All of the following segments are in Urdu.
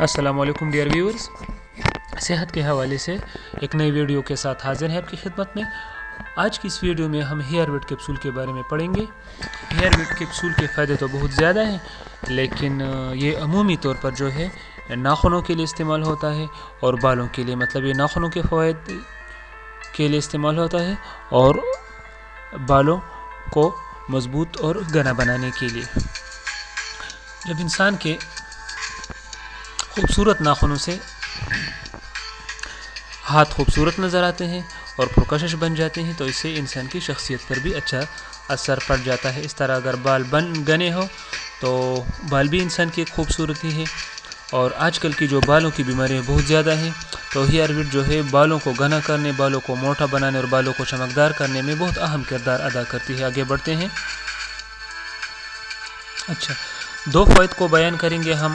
السلام علیکم ڈیئر ویورز، صحت کے حوالے سے ایک نئی ویڈیو کے ساتھ حاضر ہیں آپ کی خدمت میں۔ آج کی اس ویڈیو میں ہم ہیئر ویٹ کیپسول کے بارے میں پڑھیں گے۔ ہیئر ویٹ کیپسول کے فائدے تو بہت زیادہ ہیں، لیکن یہ عمومی طور پر جو ہے ناخنوں کے لیے استعمال ہوتا ہے اور بالوں کے لیے، مطلب یہ ناخنوں کے فوائد کے لیے استعمال ہوتا ہے اور بالوں کو مضبوط اور گھنا بنانے کے لیے۔ جب انسان کے خوبصورت ناخنوں سے ہاتھ خوبصورت نظر آتے ہیں اور پرکشش بن جاتے ہیں تو اس سے انسان کی شخصیت پر بھی اچھا اثر پڑ جاتا ہے۔ اس طرح اگر بال گھنے ہو تو بال بھی انسان کی ایک خوبصورتی ہے، اور آج کل کی جو بالوں کی بیماریاں بہت زیادہ ہیں تو ہیئر ویٹ جو ہے بالوں کو گھنا کرنے، بالوں کو موٹا بنانے اور بالوں کو چمکدار کرنے میں بہت اہم کردار ادا کرتی ہے۔ آگے بڑھتے ہیں۔ اچھا، دو فوائد کو بیان کریں گے ہم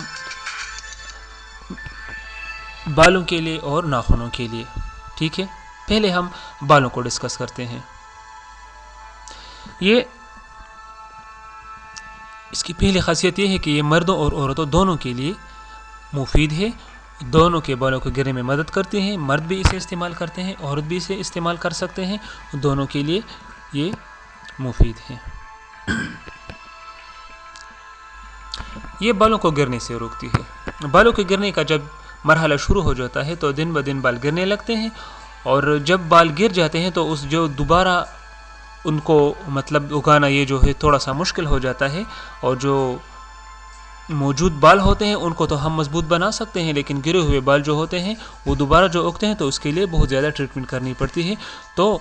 بالوں کے لیے اور ناخنوں کے لیے، ٹھیک ہے۔ پہلے ہم بالوں کو ڈسکس کرتے ہیں۔ اس کی پہلی خاصیت یہ ہے کہ یہ مردوں اور عورتوں دونوں کے لیے مفید ہے، دونوں کے بالوں کو گرنے میں مدد کرتے ہیں۔ مرد بھی اسے استعمال کرتے ہیں، عورت بھی اسے استعمال کر سکتے ہیں، دونوں کے لیے یہ مفید ہے۔ یہ بالوں کو گرنے سے روکتی ہے۔ بالوں کے گرنے کا جب مرحلہ شروع ہو جاتا ہے تو دن بدن بال گرنے لگتے ہیں، اور جب بال گر جاتے ہیں تو اس جو دوبارہ ان کو مطلب اگانا یہ جو ہے تھوڑا سا مشکل ہو جاتا ہے، اور جو موجود بال ہوتے ہیں ان کو تو ہم مضبوط بنا سکتے ہیں، لیکن گرے ہوئے بال جو ہوتے ہیں وہ دوبارہ جو اگتے ہیں تو اس کے لیے بہت زیادہ ٹریٹمنٹ کرنی پڑتی ہے۔ تو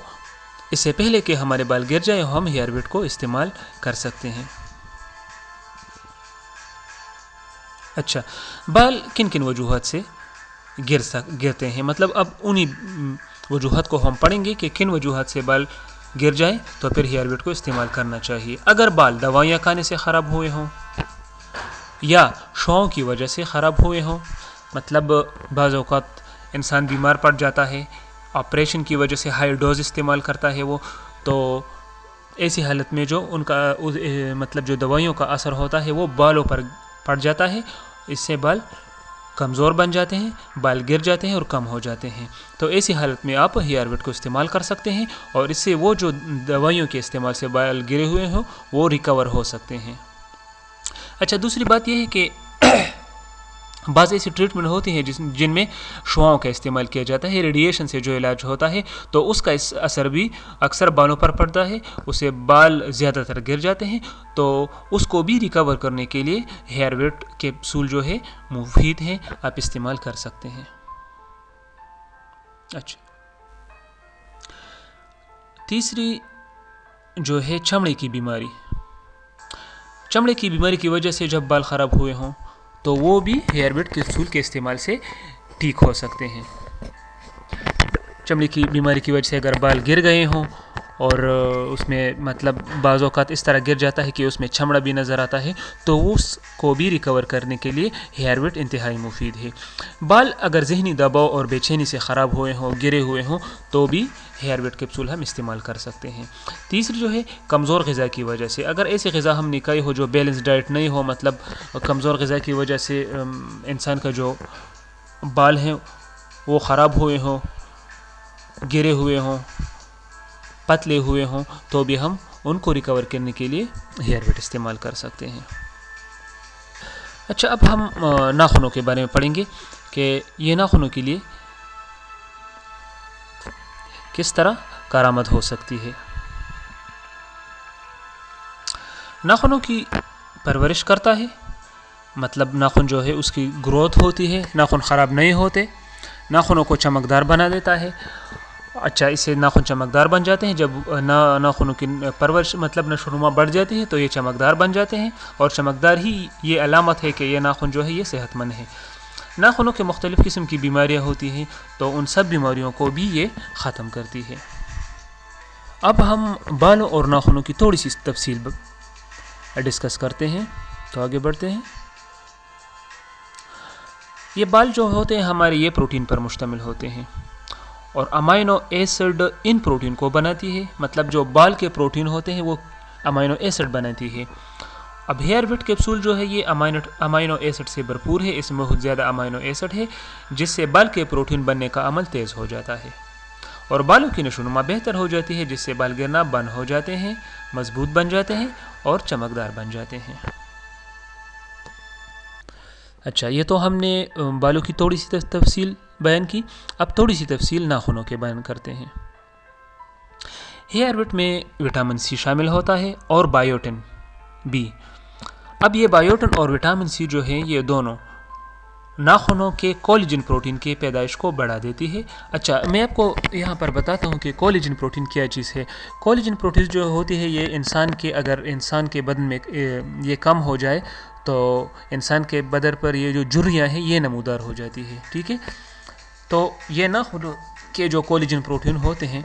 اس سے پہلے کہ ہمارے بال گر جائیں ہم ہیئر ویٹ کو استعمال کر سکتے ہیں۔ اچھا، بال کن کن وجوہات سے گرتے ہیں، مطلب اب انہی وجوہات کو ہم پڑھیں گے کہ کن وجوہات سے بال گر جائیں تو پھر ہیئر ویٹ کو استعمال کرنا چاہیے۔ اگر بال دوائیاں کھانے سے خراب ہوئے ہوں یا شوؤں کی وجہ سے خراب ہوئے ہوں، مطلب بعض اوقات انسان بیمار پڑ جاتا ہے، آپریشن کی وجہ سے ہائی ڈوز استعمال کرتا ہے وہ، تو ایسی حالت میں جو ان کا مطلب جو دوائیوں کا اثر ہوتا ہے وہ بالوں پر پڑ جاتا ہے، اس سے بال کمزور بن جاتے ہیں، بال گر جاتے ہیں اور کم ہو جاتے ہیں۔ تو ایسی حالت میں آپ ہیئر ویٹ کو استعمال کر سکتے ہیں، اور اس سے وہ جو دوائیوں کے استعمال سے بال گرے ہوئے ہوں وہ ریکور ہو سکتے ہیں۔ اچھا، دوسری بات یہ ہے کہ بعض ایسی ٹریٹمنٹ ہوتی ہیں جن میں شعاؤں کا استعمال کیا جاتا ہے، ریڈیشن سے جو علاج ہوتا ہے، تو اس کا اثر بھی اکثر بالوں پر پڑتا ہے، اسے بال زیادہ تر گر جاتے ہیں، تو اس کو بھی ریکور کرنے کے لیے ہیئر ویٹ کیپسول جو ہے مفید ہیں، آپ استعمال کر سکتے ہیں۔ اچھا، تیسری جو ہے چمڑے کی بیماری۔ چمڑے کی بیماری کی وجہ سے جب بال خراب ہوئے ہوں تو وہ بھی ہیئر ویٹ کیپسول کے استعمال سے ٹھیک ہو سکتے ہیں۔ چمڑے کی بیماری کی وجہ سے اگر بال گر گئے ہوں اور اس میں مطلب بعض اوقات اس طرح گر جاتا ہے کہ اس میں چمڑا بھی نظر آتا ہے، تو اس کو بھی ریکور کرنے کے لیے ہیئر ویٹ انتہائی مفید ہے۔ بال اگر ذہنی دباؤ اور بے چینی سے خراب ہوئے ہوں، گرے ہوئے ہوں، تو بھی ہیئر ویٹ کیپسول ہم استعمال کر سکتے ہیں۔ تیسری جو ہے کمزور غذا کی وجہ سے، اگر ایسی غذا ہم نے کھائی ہو جو بیلنس ڈائٹ نہیں ہو، مطلب کمزور غذا کی وجہ سے انسان کا جو بال ہیں وہ خراب ہوئے ہوں، گرے ہوئے ہوں، پتلے ہوئے ہوں، تو بھی ہم ان کو ریکور کرنے کے لیے ہیئر ویٹ استعمال کر سکتے ہیں۔ اچھا، اب ہم ناخنوں کے بارے میں پڑھیں گے کہ یہ ناخنوں کے لیے کس طرح کارآمد ہو سکتی ہے۔ ناخنوں کی پرورش کرتا ہے، مطلب ناخن جو ہے اس کی گروتھ ہوتی ہے، ناخن خراب نہیں ہوتے، ناخنوں کو چمکدار بنا دیتا ہے۔ اچھا، اس سے ناخن چمکدار بن جاتے ہیں، جب ناخنوں کی پرورش مطلب نشو و نما بڑھ جاتی ہے تو یہ چمکدار بن جاتے ہیں، اور چمکدار ہی یہ علامت ہے کہ یہ ناخن جو ہے یہ صحت مند ہے۔ ناخنوں کے مختلف قسم کی بیماریاں ہوتی ہیں، تو ان سب بیماریوں کو بھی یہ ختم کرتی ہے۔ اب ہم بالوں اور ناخنوں کی تھوڑی سی تفصیل ڈسکس کرتے ہیں، تو آگے بڑھتے ہیں۔ یہ بال جو ہوتے ہیں ہمارے یہ پروٹین پر مشتمل ہوتے ہیں، اور امائنو ایسڈ ان پروٹین کو بناتی ہے، مطلب جو بال کے پروٹین ہوتے ہیں وہ امائنو ایسڈ بناتی ہے، اب ہیئر وٹ کیپسول جو ہے یہ امائنو ایسڈ سے بھرپور ہے، اس میں بہت زیادہ امائنو ایسڈ ہے جس سے بال کے پروٹین بننے کا عمل تیز ہو جاتا ہے اور بالوں کی نشو و نما بہتر ہو جاتی ہے، جس سے بال گرنا بند ہو جاتے ہیں، مضبوط بن جاتے ہیں اور چمکدار بن جاتے ہیں۔ اچھا، یہ تو ہم نے بالوں کی تھوڑی سی تفصیل بیان کی، اب تھوڑی سی تفصیل ناخنوں کے بیان کرتے ہیں۔ ہیئر وٹ میں وٹامن سی شامل ہوتا ہے اور بایوٹن بی۔ اب یہ بایوٹن اور وٹامن سی جو ہیں یہ دونوں ناخنوں کے کولیجن پروٹین کی پیدائش کو بڑھا دیتی ہے۔ اچھا، میں آپ کو یہاں پر بتاتا ہوں کہ کولیجن پروٹین کیا چیز ہے۔ کولیجن پروٹین جو ہوتی ہے یہ اگر انسان کے بدن میں یہ کم ہو جائے تو انسان کے بدن پر یہ جو جھریاں ہیں یہ نمودار ہو جاتی ہے، ٹھیک ہے۔ تو یہ ناخنوں کے جو کولیجن پروٹین ہوتے ہیں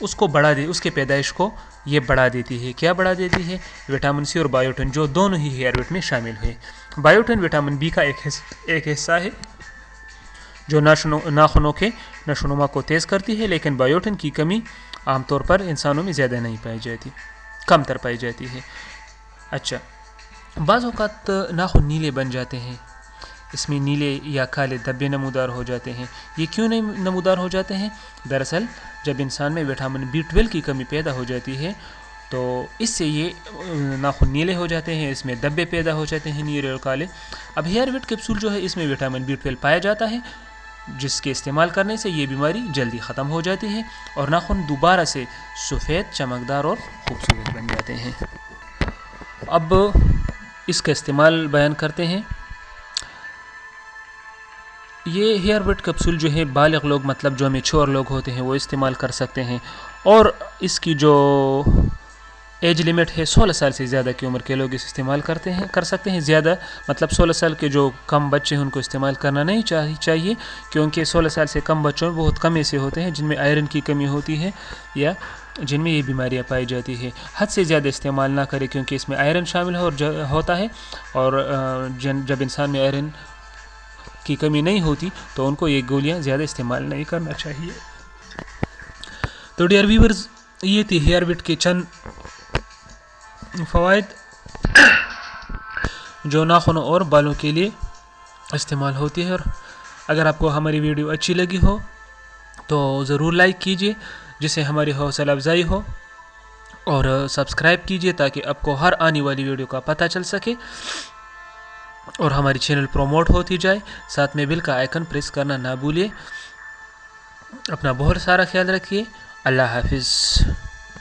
اس کو اس کے پیدائش کو یہ بڑھا دیتی ہے۔ کیا بڑھا دیتی ہے؟ وٹامن سی اور بایوٹن جو دونوں ہی ہیئر وٹ میں شامل ہوئے۔ بایوٹن وٹامن بی کا ایک حصہ ہے جو ناخنوں کے نشو و نما کو تیز کرتی ہے، لیکن بایوٹن کی کمی عام طور پر انسانوں میں زیادہ نہیں پائی جاتی، کم تر پائی جاتی ہے۔ اچھا، بعض اوقات ناخن نیلے بن جاتے ہیں، اس میں نیلے یا کالے دھبے نمودار ہو جاتے ہیں۔ یہ کیوں نمودار ہو جاتے ہیں؟ دراصل جب انسان میں وٹامن B12 کی کمی پیدا ہو جاتی ہے تو اس سے یہ ناخن نیلے ہو جاتے ہیں، اس میں دھبے پیدا ہو جاتے ہیں نیلے اور کالے۔ اب ہیئر وٹ کیپسول جو ہے اس میں وٹامن B12 پایا جاتا ہے، جس کے استعمال کرنے سے یہ بیماری جلدی ختم ہو جاتی ہے اور ناخن دوبارہ سے سفید، چمکدار اور خوبصورت بن جاتے ہیں۔ اب اس کا استعمال بیان کرتے ہیں۔ یہ ہیئر وٹ کیپسول جو ہے بالغ لوگ، مطلب جو میچور لوگ ہوتے ہیں وہ استعمال کر سکتے ہیں، اور اس کی جو ایج لیمٹ ہے 16 سال سے زیادہ کی عمر کے لوگ اس استعمال کر سکتے ہیں۔ زیادہ مطلب 16 سال کے جو کم بچے ہیں ان کو استعمال کرنا نہیں چاہیے، کیونکہ 16 سال سے کم بچوں میں بہت کم ایسے ہوتے ہیں جن میں آئرن کی کمی ہوتی ہے یا جن میں یہ بیماریاں پائی جاتی ہے۔ حد سے زیادہ استعمال نہ کریں کیونکہ اس میں آئرن شامل ہوتا ہے، اور جب انسان میں آئرن کی کمی نہیں ہوتی تو ان کو یہ گولیاں زیادہ استعمال نہیں کرنا چاہیے۔ تو ڈیئر ویورز، یہ تھی ہیئر وٹ کے چند فوائد جو ناخنوں اور بالوں کے لیے استعمال ہوتی ہے، اور اگر آپ کو ہماری ویڈیو اچھی لگی ہو تو ضرور لائک کیجیے جس سے ہماری حوصلہ افزائی ہو، اور سبسکرائب کیجیے تاکہ آپ کو ہر آنے والی ویڈیو کا پتہ چل سکے اور ہماری چینل پروموٹ ہوتی جائے۔ ساتھ میں بیل کا آئیکن پریس کرنا نہ بھولیے۔ اپنا بہت سارا خیال رکھیے۔ اللہ حافظ۔